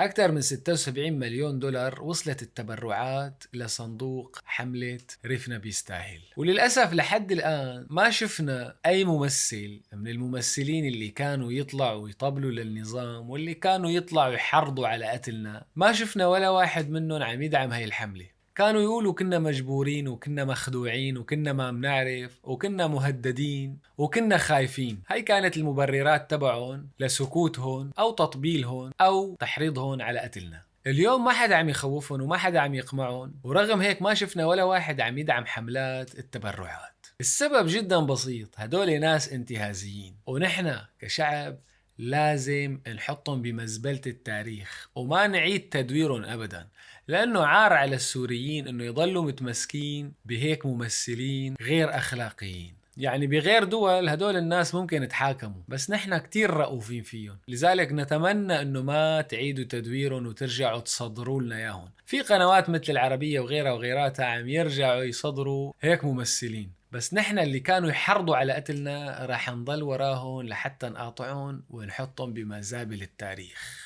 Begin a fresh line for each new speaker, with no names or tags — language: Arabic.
أكثر من 76 مليون دولار وصلت التبرعات لصندوق حملة ريفنا بيستاهل. وللأسف لحد الآن ما شفنا أي ممثل من الممثلين اللي كانوا يطلعوا يطبلوا للنظام واللي كانوا يطلعوا يحرضوا على قتلنا، ما شفنا ولا واحد منهم عم يدعم هاي الحملة. كانوا يقولوا كنا مجبورين وكنا مخدوعين وكنا ما بنعرف وكنا مهددين وكنا خايفين. هاي كانت المبررات تبعهم لسكوتهم أو تطبيلهم أو تحريضهم على قتلنا. اليوم ما حدا عم يخوفهم وما حدا عم يقمعهم، ورغم هيك ما شفنا ولا واحد عم يدعم حملات التبرعات. السبب جدا بسيط، هدول ناس انتهازيين، ونحن كشعب لازم نحطهم بمزبلة التاريخ وما نعيد تدويرهم أبدا، لأنه عار على السوريين أنه يضلوا متمسكين بهيك ممثلين غير أخلاقيين. يعني بغير دول هدول الناس ممكن يتحاكموا، بس نحن كتير رؤوفين فيهم، لذلك نتمنى أنه ما تعيدوا تدويرهم وترجعوا تصدروا لنا ياهن. في قنوات مثل العربية وغيرها وغيراتها عم يرجعوا يصدروا هيك ممثلين، بس نحن اللي كانوا يحرضوا على قتلنا راح نضل وراهم لحتى نقاطعهم ونحطهم بمزابل التاريخ.